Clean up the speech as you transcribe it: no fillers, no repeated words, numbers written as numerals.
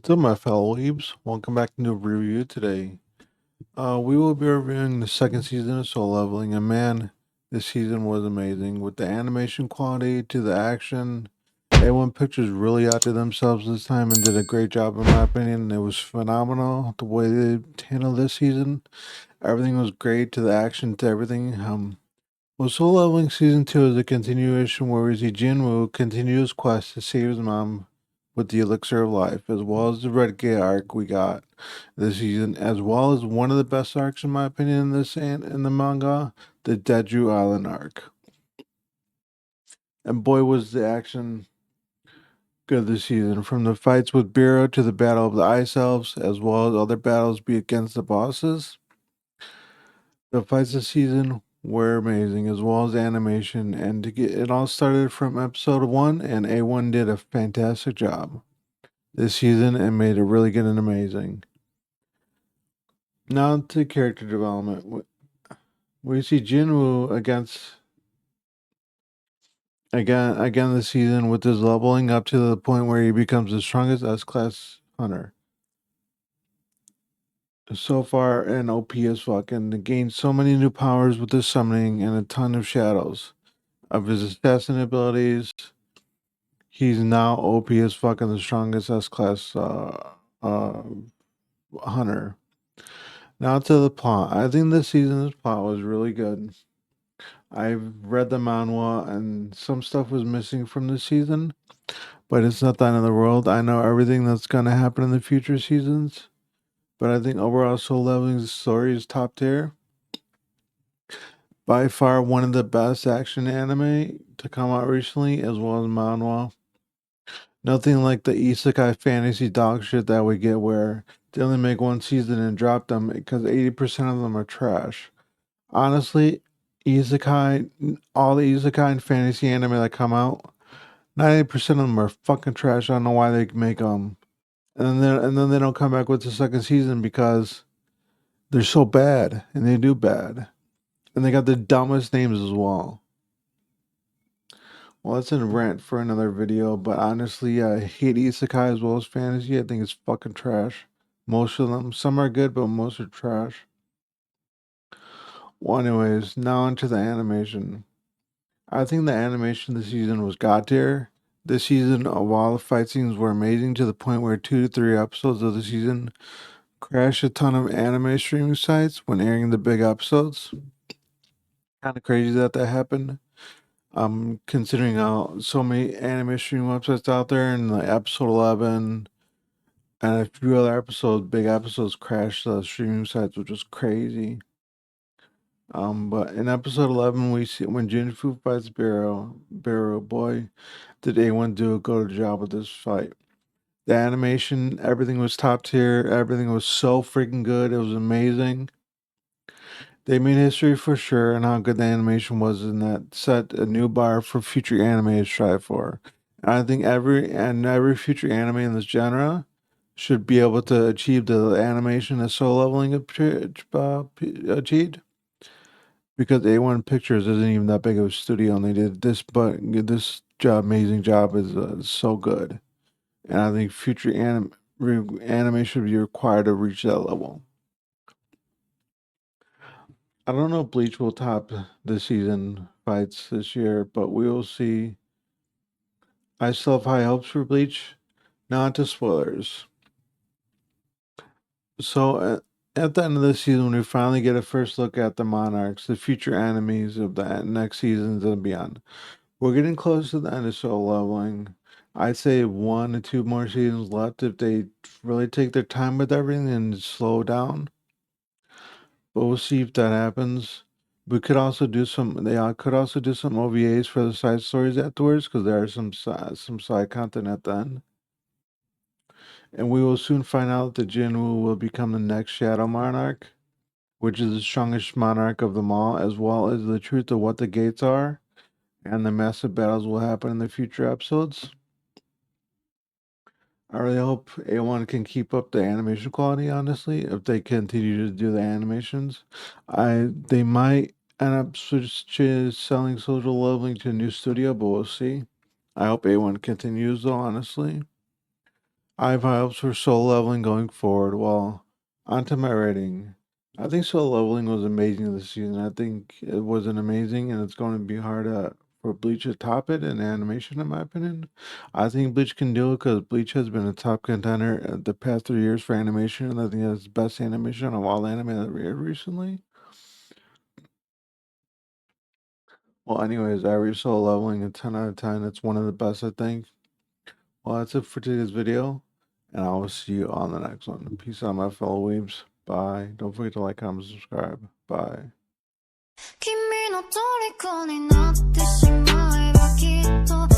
What's up, my fellow weebs? Welcome back to a new review today. We will be reviewing the second season of Soul Leveling, and man, this season was amazing. With the animation quality to the action, A1 Pictures really outdid themselves this time and did a great job, in my opinion. It was phenomenal the way they handled this season. Everything was great, to the action, to everything. Well, Soul Leveling Season 2 is a continuation where we see Jinwoo continue his quest to save his mom with the Elixir of Life, as well as the Red Gate arc we got this season, as well as one of the best arcs, in my opinion, in the manga, the Deju Island arc. And boy, was the action good this season, from the fights with Biro to the battle of the Ice Elves, as well as other battles be against the bosses. The fights this season were amazing, as well as animation, and to get it all started from episode 1, and A1 did a fantastic job this season and made it really good and amazing. Now to character development. We see Jinwoo again this season with his leveling up to the point where he becomes the strongest S-class hunter. So far, an OP as fuck, and gained so many new powers with his summoning and a ton of shadows of his assassin abilities. He's now OP as fuck and the strongest S-class uh, hunter. Now to the plot. I think this season's plot was really good. I've read the manhwa and some stuff was missing from this season, but it's not the end of the world. I know everything that's gonna happen in the future seasons, but I think overall Soul Leveling's story is top tier. By far one of the best action anime to come out recently, as well as manhwa. Nothing like the Isekai fantasy dog shit that we get where they only make one season and drop them because 80% of them are trash. Honestly, all the Isekai and fantasy anime that come out, 90% of them are fucking trash. I don't know why they make them. And then they don't come back with the second season because they're so bad and they do bad. And they got the dumbest names as well. Well, that's a rant for another video, but honestly, I hate Isekai as well as fantasy. I think it's fucking trash. Most of them. Some are good, but most are trash. Well, anyways, now onto the animation. I think the animation this season was god tier. This season, while the fight scenes were amazing to the point where 2 to 3 episodes of the season crashed a ton of anime streaming sites when airing the big episodes. Kind of crazy that happened. Considering how so many anime streaming websites out there, and like episode 11 and a few other big episodes crashed the streaming sites, which was crazy. But in episode 11, we see when Jinfu fights Biro, boy, did A1 do a good job with this fight. The animation, everything was top tier. Everything was so freaking good. It was amazing. They made history for sure, and how good the animation was, and that set a new bar for future anime to strive for. And I think every future anime in this genre should be able to achieve the animation that Soul Leveling achieved. Because A1 Pictures isn't even that big of a studio, and they did this, but this amazing job is so good. And I think future anime should be required to reach that level. I don't know if Bleach will top this season fights this year, but we will see. I still have high hopes for Bleach. Not to spoilers. So at the end of this season, we finally get a first look at the Monarchs, the future enemies of the next seasons and beyond. We're getting close to the end of Soul Leveling. I'd say 1 to 2 more seasons left if they really take their time with everything and slow down. But we'll see if that happens. We could also do some. They could also do some OVAs for the side stories afterwards, because there are some side content at the end. And we will soon find out that Jinwoo will become the next Shadow Monarch, which is the strongest monarch of them all, as well as the truth of what the gates are, and the massive battles will happen in the future episodes. I really hope A1 can keep up the animation quality, honestly, if they continue to do the animations. They might end up selling Social Leveling to a new studio, but we'll see. I hope A1 continues though, honestly. I have high hopes for Soul Leveling going forward. Well, onto my rating. I think Soul Leveling was amazing this season. I think it was an amazing, and it's going to be hard for Bleach to top it in animation, in my opinion. I think Bleach can do it because Bleach has been a top contender the past 3 years for animation, and I think it's the best animation of all anime that we had recently. Well, anyways, I rate Soul Leveling a 10 out of 10. It's one of the best, I think. Well, that's it for today's video, and I will see you on the next one. Peace out, my fellow weebs. Bye. Don't forget to like, comment, subscribe. Bye. 君の虜になってしまえばきっと